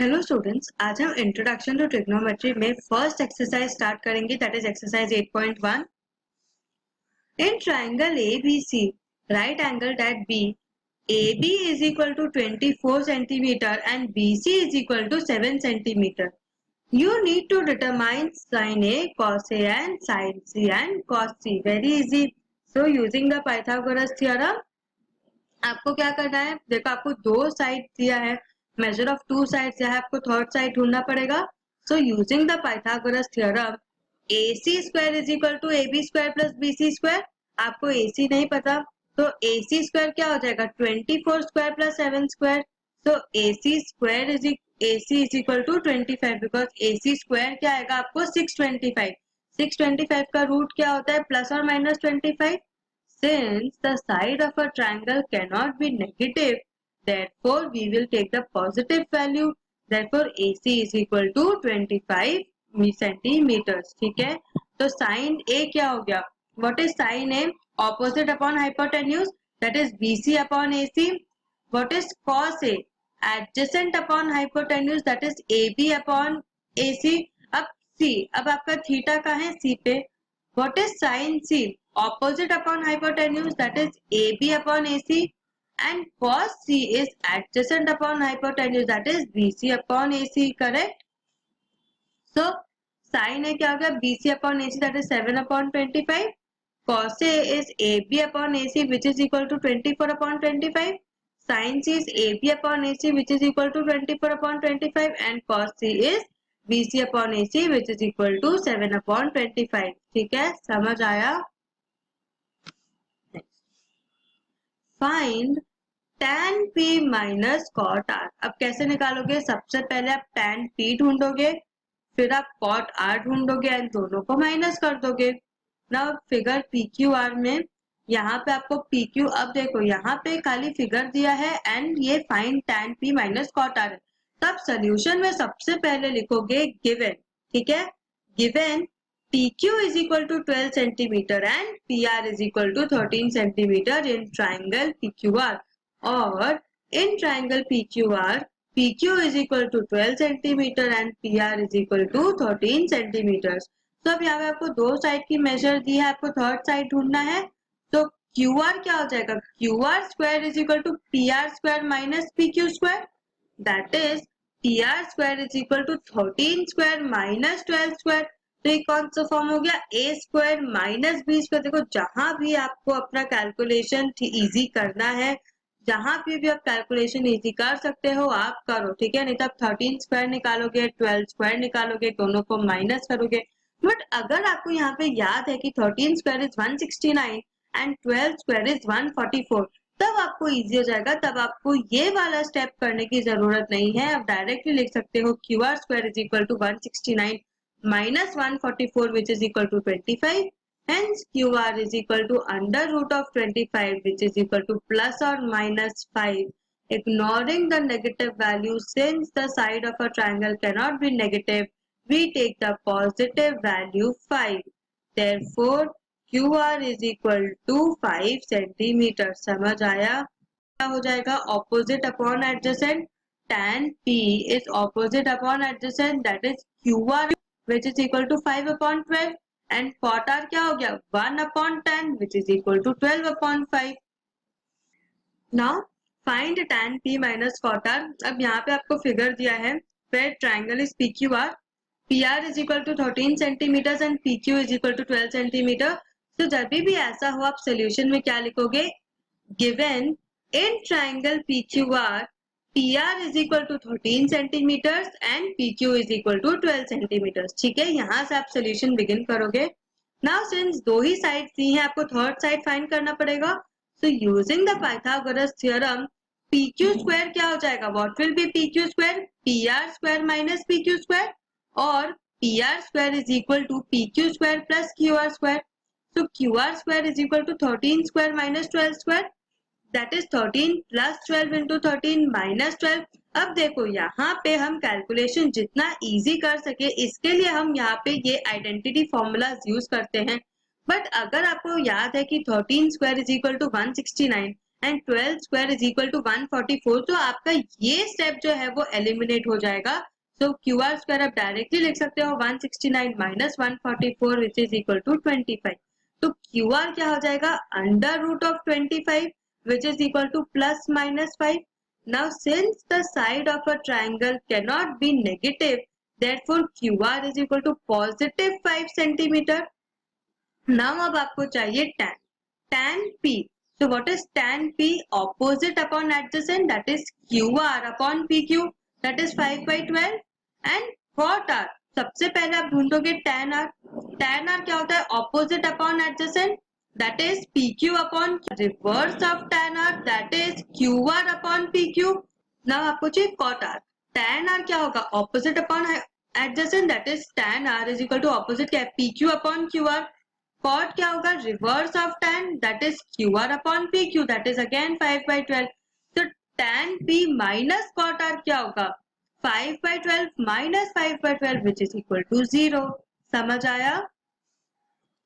Hello students, आज हम introduction to trigonometry में फर्स्ट एक्सरसाइज स्टार्ट करेंगे, that is exercise 8.1. In triangle ABC, right angled at B, AB is equal to 24 centimeter and BC is equal to 7 centimeter. You need to determine sin A, cos A and sin C and cos C. Very easy. So using the Pythagoras theorem, आपको क्या करना है, देखो आपको दो side दिया है, measure of two sides दिया है, आपको थर्ड साइड ढूंढना पड़ेगा. So using the Pythagoras theorem, AC square is equal to AB square plus BC square. आपको AC नहीं पता तो AC स्क्वायर क्या हो जाएगा, 24 square plus 7 square. So AC is equal to 25 because AC square क्या आएगा आपको 625. 625 का रूट क्या होता है, प्लस और minus 25. Since the side of a triangle cannot be negative, therefore we will take the positive value. Therefore AC is equal to 25 centimeters. ठीक है, तो sin A क्या हो गया, what is sin A? Opposite upon hypotenuse, that is BC upon AC. What is cos A? Adjacent upon hypotenuse, that is AB upon AC. अब C, अब आपका theta का है C पे. What is sin C? Opposite upon hypotenuse, that is AB upon AC, and cos C is adjacent upon hypotenuse, that is BC upon AC. Correct? So sin A क्या हो गया, BC upon AC, that is 7 upon 25. Cos A is AB upon AC, which is equal to 24 upon 25. Sin C is AB upon AC, which is equal to 24 upon 25, and cos C is BC upon AC, which is equal to 7 upon 25. ठीक है, समझ आया? Find tan P minus cot R. अब कैसे निकालोगे, सबसे पहले आप tan P ढूंढोगे, फिर आप cot R ढूंढोगे एंड दोनों को माइनस कर दोगे. नाउ फिगर PQR में यहाँ पे आपको PQ, अब देखो यहाँ पे खाली फिगर दिया है एंड ये find tan P minus cot R है. तब सोल्यूशन में सबसे पहले लिखोगे गिवन. ठीक है, given PQ is equal to 12 centimeter and PR is equal to 13 centimeter in triangle PQR. और in triangle PQR, PQ is equal to 12 centimeter and PR is equal to 13 centimeters. तो अब यहाँ पे आपको दो साइड की मेजर दी है, आपको थर्ड साइड ढूंढना है. तो QR क्या हो जाएगा, QR square is equal to PR square minus PQ square, that is PR square is equal to 13 square minus 12 square. तो ये कौन सा फॉर्म हो गया, A square minus B square. देखो जहां भी आपको अपना कैलकुलेशन इजी करना है, जहां भी आप कैलकुलेशन इजी कर सकते हो आप करो. ठीक है, नहीं तो आप 13 स्क्वायर निकालोगे, 12 स्क्वायर निकालोगे, दोनों को माइनस करोगे. बट अगर आपको यहाँ पे याद है कि 13 square is 169 and 12 square is 144, तब आपको इजी हो जाएगा. तब आपको ये वाला स्टेप करने की जरूरत नहीं है, आप डायरेक्टली लिख सकते हो QR square is equal to 169 minus 144, which is equal to 25. Hence QR is equal to under root of 25, which is equal to plus or minus 5. Ignoring the negative value, since the side of a triangle cannot be negative, we take the positive value 5. Therefore QR is equal to 5 centimeter. समझ आया? क्या हो जाएगा, opposite upon adjacent, tan P is opposite upon adjacent, that is QR which is equal to 5 upon 12 and cot R क्या हो गया, 1 upon 10 which is equal to 12 upon 5. Now find tan P minus cot R. अब यहाँ पे आपको figure दिया है, फिर triangle is PQR, PR is equal to 13 centimeters and PQ is equal to 12 centimeter. तो जब भी ऐसा हो आप सोल्यूशन में क्या लिखोगे, given in triangle PQR PR is equal to 13 centimeters and PQ is equal to 12 centimeters. ठीक है, यहाँ से आप सोल्यूशन बिगिन करोगे. नाउ सिंस दो ही साइड दी हैं, आपको थर्ड साइड फाइंड करना पड़ेगा. So using the Pythagoras theorem, PQ square क्या हो जाएगा, what will be PQ square, PR square minus PQ square, और PR square is equal to PQ square plus QR square. So QR square is equal to 13 square minus 12 square, that is 13 plus 12 into 13 minus 12. अब देखो यहाँ पे हम calculation जितना easy कर सके इसके लिए हम यहाँ पे ये आइडेंटिटी फॉर्मूलाज यूज करते हैं. बट अगर आपको याद है कि 13 square is equal to 169 and 12 square is equal to 144। तो आपका ये स्टेप जो है वो एलिमिनेट हो जाएगा। सो क्यू आर स्क्वायर आप डायरेक्टली लिख सकते हो 169 minus 144 which is equal to 25। तो क्यू आर क्या हो जाएगा, under root of 25 which is equal to plus minus 5। Now since the side of a triangle can not be negative, therefore QR is equal to positive 5 centimeter. Now अब आपको चाहिए tan P. So what is tan P? Opposite upon adjacent, that is QR upon PQ, that is 5/12. And cot R, सबसे पहले आप ढूंढोगे tan R. Tan R क्या होता है, opposite upon adjacent, that is PQ upon reverse of tan R, that is QR upon PQ. Now आपको चाहिए cot R. tan R क्या होगा, opposite upon adjacent, that is tan R is equal to opposite क्या है, PQ upon QR. cot क्या होगा, reverse of tan, that is QR upon PQ, that is again 5/12. तो tan P minus cot R क्या होगा, 5/12 minus 5/12 which is equal to 0. समझ आया?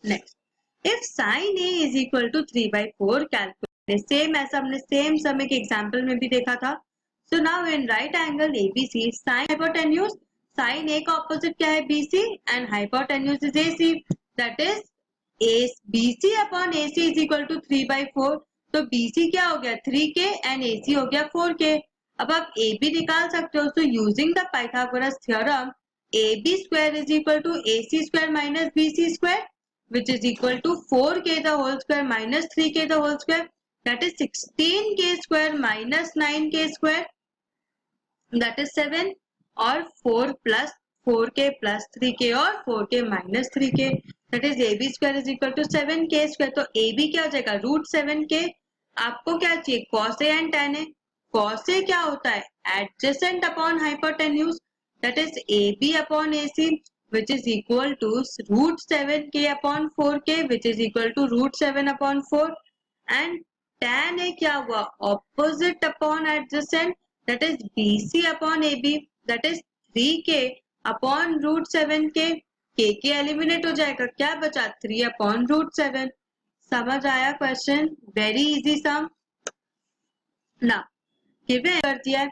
Next, if sin A is equal to 3/4, calculate same ऐसा हमने same समय के example में भी देखा था. So now in right angle ABC, sin hypotenuse, sin A का ऑपोजिट क्या है, BC, and hypotenuse is AC, that is BC upon AC is equal to 3/4. तो BC क्या हो गया 3K and AC हो गया 4K. अब आप AB निकाल सकते हो. So using the Pythagoras theorem, AB square is equal to AC square minus BC square, which is equal to 4K the whole square minus 3K the whole square, that is 16K square minus 9K square, that is 7, और 4 plus 4K plus 3K और 4K minus 3K, that is AB square is equal to 7K square. तो AB क्या हो जाएगा, root 7K. आपको क्या चाहिए, cos A and tan A. cos A क्या होता है, adjacent upon hypotenuse, that is AB upon AC, which is equal to root 7K upon 4K, which is equal to root 7 upon 4. And tan A क्या हुआ, opposite upon adjacent, that is BC upon AB, that is 3K upon root 7K. K eliminate हो जाएगा, क्या बचा 3 upon root 7. समझ आया question, very easy सम ना. Given कर दिया है.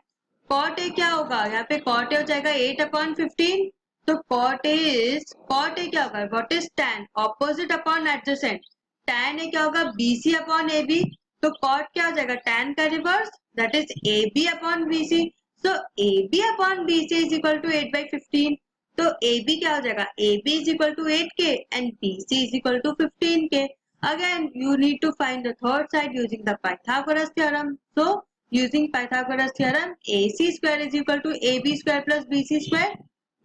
cot A क्या होगा, यहाँ पे cot A हो जाएगा 8 upon 15. तो cot A क्या होगा, what is tan, opposite upon adjacent, tan A क्या होगा, BC upon AB. तो cot क्या हो जाएगा, tan का reverse, that is AB upon BC. So AB upon BC is equal to 8/15. तो AB क्या हो जाएगा, AB is equal to 8K and BC is equal to 15K. Again you need to find the third side using the Pythagoras theorem. So using Pythagoras theorem, AC square is equal to AB square plus BC square,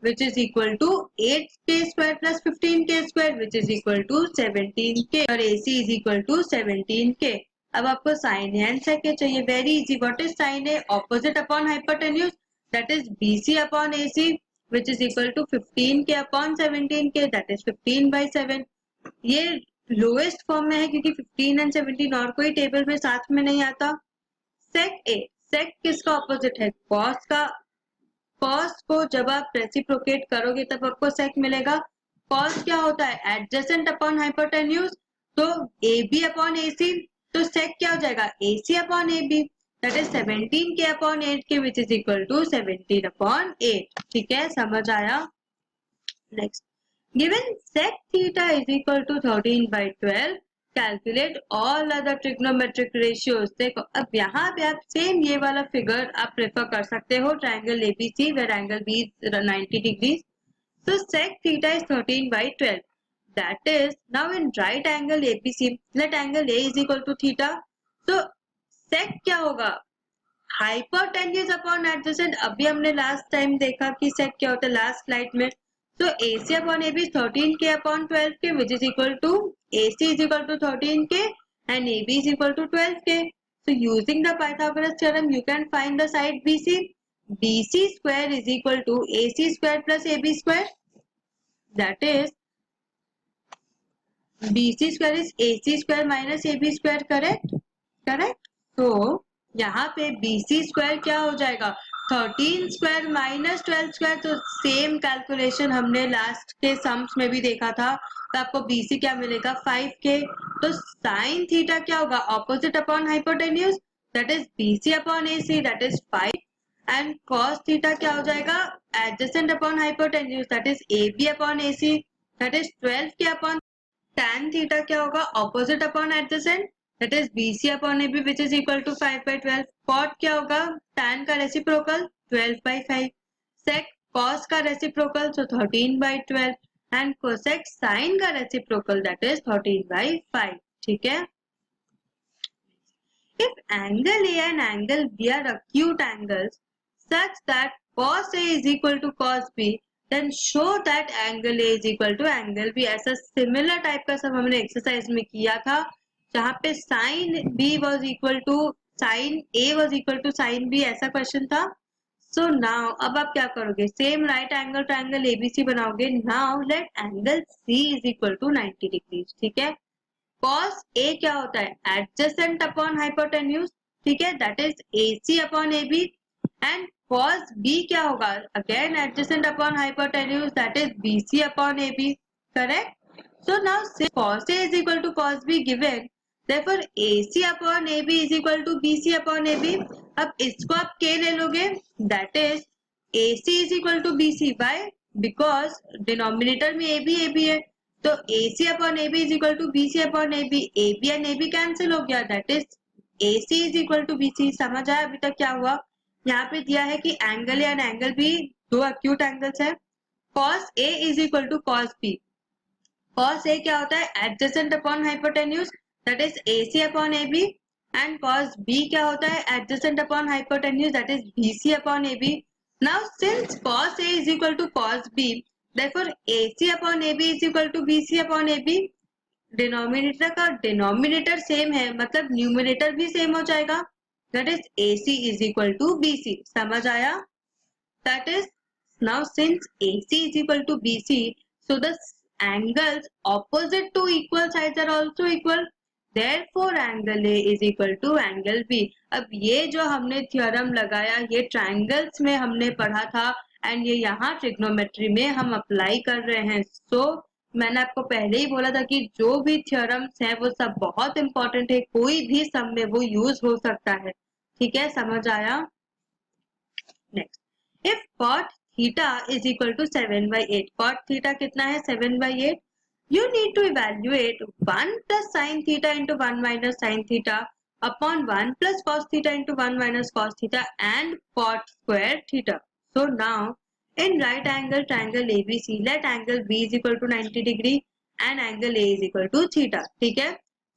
which is equal to 8K square plus 15K square, which is equal to 17K, और AC is equal to 17K. अब आपको sin A and sec A चाहिए, very easy. What is sin A, opposite upon hypotenuse, that is BC upon AC, which is equal to 15K upon 17K, that is 15/7. ये lowest form में है क्योंकि 15 and 17 और कोई table में साथ में नहीं आता. sec A, sec किसका ऑपोजिट है, cos का. cos को जब आप रेसिप्रोकेट करोगे तब आपको sec मिलेगा. cos क्या होता है, एडजेसेंट अपॉन हाइपोटेन्यूज, तो AB अपॉन AC, तो sec क्या हो जाएगा, AC upon AB, that is 17K upon 8K, which is equal to 17 upon 8. ठीक है, समझ आया. Next, given sec theta is equal to 13/12, calculate all other trigonometric ratios. देखो अब यहाँ पे आप सेम ये वाला फिगर आप प्रेफर कर सकते हो, triangle ABC where angle B is 90 degrees. So sec theta is 13/12. That is, now in right angle ABC, let angle A is equal to theta. So sec क्या होगा, हाइपोटेन्यूज अपॉन एडजेसेंट. अभी हमने last time देखा कि sec क्या होता है last slide में. So AC upon AB is 13K upon 12K, which is equal to AC is equal to 13K and AB is equal to 12K. So using the Pythagoras theorem, you can find the side BC. BC square is equal to AC square plus AB square. That is BC square is AC square minus AB square, correct? Correct. तो यहाँ पे BC square क्या हो जाएगा, 13 square minus 12 square. तो same calculation हमने last के sums में भी देखा था. तो आपको BC क्या मिलेगा, 5K तो साइन थीटा क्या होगा, opposite upon hypotenuse, that is BC upon AC, that is 5, and cos theta क्या हो जाएगा, adjacent upon hypotenuse, that is AB upon AC, that is 12 के अपॉन, tan थीटा क्या होगा, opposite upon adjacent, that is BC upon AB which is equal to 5/12, cot क्या होगा, tan का reciprocal 12/5, sec cos का reciprocal so 13/12, and cosec sin का reciprocal that is 13/5, ठीक है। If angle A and angle B are acute angles such that cos A is equal to cos B, then show that angle A is equal to angle B। ऐसा similar type का सब हमने exercise में किया था, जहाँ पे sin B was equal to sin A was equal to sin B, ऐसा क्वेश्चन था। सो नाउ अब आप क्या करोगे, same right angle triangle ABC बनाओगे। Now let angle C is equal to 90 degrees, ठीक है। cos A क्या होता है, एडजेसेंट अपॉन हाइपोटेन्यूज, ठीक है, that is AC upon AB, and cos B क्या होगा, again adjacent upon hypotenuse, that is BC upon AB, correct. So now cos A is equal to cos B given, therefore AC upon AB is equal to BC upon AB। अब इसको आप K ले लोगे, that is AC is equal to BC by, because denominator में AB है, तो AC upon AB is equal to BC upon AB, AB and AB cancel हो गया, that is AC is equal to BC। समझ आया अभी तक क्या हुआ, यहाँ पे दिया है कि एंगल या एंगल B दो एक्यूट एंगल्स है। cos A is equal to cos B, cos A क्या होता है, adjacent upon hypotenuse, that is AC upon AB, and cos B क्या होता है, adjacent upon hypotenuse, that is BC upon AB। Now since cos A is equal to cos B, therefore AC upon AB is equal to BC upon AB। Denominator का denominator same है, मतलब numerator भी same हो जाएगा, that is AC is equal to BC। समझ आया, that is now since AC is equal to BC, so the angles opposite to equal sides are also equal, therefore angle A is equal to angle B। अब ये जो हमने theorem लगाया ये triangles में हमने पढ़ा था, एंड ये यहाँ ट्रिग्नोमेट्री में हम अप्लाई कर रहे हैं। सो मैंने आपको पहले ही बोला था कि जो भी थ्योरम्स हैं वो सब बहुत इंपॉर्टेंट है, कोई भी सम में वो यूज हो सकता है, ठीक है, समझ आया। Next, if cot theta is equal to 7/8, cot theta कितना है, 7/8, you need to evaluate 1 plus sin theta into 1 minus sin theta upon 1 plus cos theta into 1 minus cos theta and cot square theta। So now in right angle triangle ABC, let angle B is equal to 90 degree and angle A is equal to theta, ठीक है।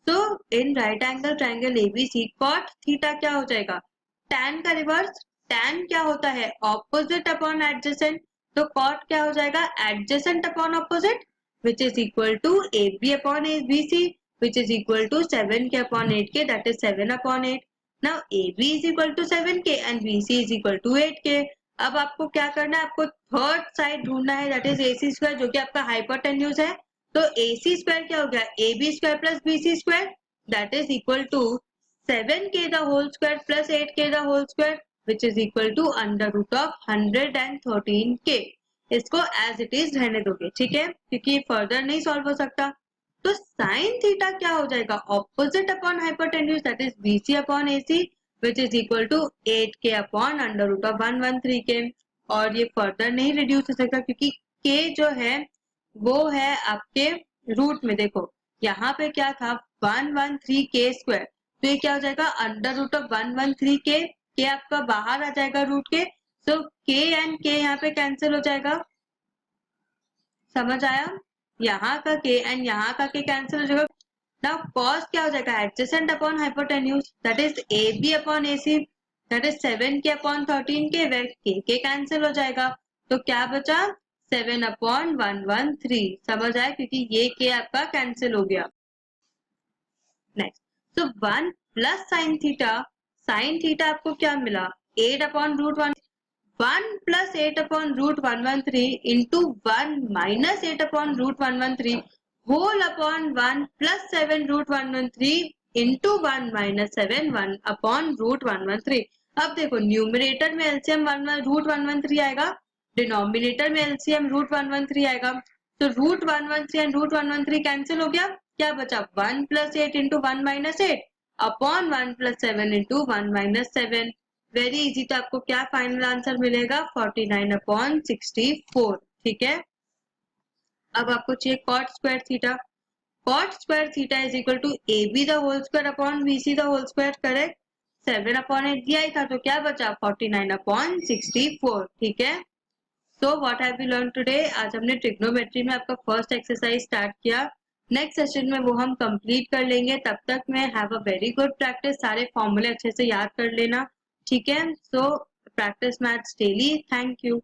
So in right angle triangle ABC, cot theta क्या हो जाएगा, tan का reverse, tan क्या होता है, opposite upon adjacent, तो cot क्या हो जाएगा, adjacent upon opposite, which is equal to AB upon BC, which is equal to 7k upon 8k, that is 7 upon 8। Now AB is equal to 7k and BC is equal to 8k। अब आपको क्या करना है, आपको third side ढूंढना है, that is AC square, जो कि आपका हाइपोटेन्यूज है। तो AC स्क्वायर क्या हो गया, AB square plus BC square, that is equal to 7k the whole square plus 8k the whole square, which is equal to under root of 113k। इसको as it is रहने दोगे, ठीक है, क्योंकि further नहीं सॉल्व हो सकता। तो साइन थीटा क्या हो जाएगा, opposite upon hypotenuse, that is BC upon AC, which is equal to 8k upon under root of 113k। और ये फर्दर नहीं रिड्यूस हो सकता क्योंकि k जो है वो है आपके रूट में, देखो यहाँ पे क्या था 113k स्क्वायर, तो ये क्या हो जाएगा अंडर रूट ऑफ 113k, के आपका बाहर आ जाएगा रूट के, सो k एंड k यहाँ पे कैंसिल हो जाएगा। समझ आया, यहाँ का k एंड यहाँ का k कैंसिल हो जाएगा। नाउ cos क्या हो जाएगा, adjacent upon hypotenuse, that is AB upon AC, that is 7k upon 13k, where k cancel हो जाएगा, तो क्या बचा 7 अपॉन 113। समझ आया, क्योंकि ये k आपका कैंसिल हो गया। Next, so 1 plus sine theta, sine theta आपको क्या मिला 8 upon root 1 plus 8 upon root 113 into 1 minus 8 upon root 113 whole upon 1 plus 7 root 113 into 1 minus 7 1 upon root 113। अब देखो न्यूमरेटर में एलसीएम रूट 113 आएगा, डिनोमिनेटर में एलसीएम रूट 113 आएगा, तो रूट 113 एंड रूट 113 कैंसिल हो गया, क्या बचा 1 plus 8 into 1 minus 8 upon 1 plus 7 into 1 minus 7। Very easy. तो आपको क्या फाइनल आंसर मिलेगा 49 अपॉन 64। ठीक है। अब आपको चाहिए cot square theta. Cot square theta is equal to A B the whole square upon B C the whole square. Correct. 7 upon 8 दिया ही था तो क्या बचा 49 अपॉन 64। ठीक है। So what have we learn today? आज हमने ट्रिग्नोमेट्री में आपका फर्स्ट एक्सरसाइज स्टार्ट किया। नेक्स्ट सेशन में वो हम कंप्लीट कर लेंगे। तब तक में have a very good practice. सारे फॉर्मूले अच्छे से याद कर लेना। ठीक है। So practice maths daily. Thank you.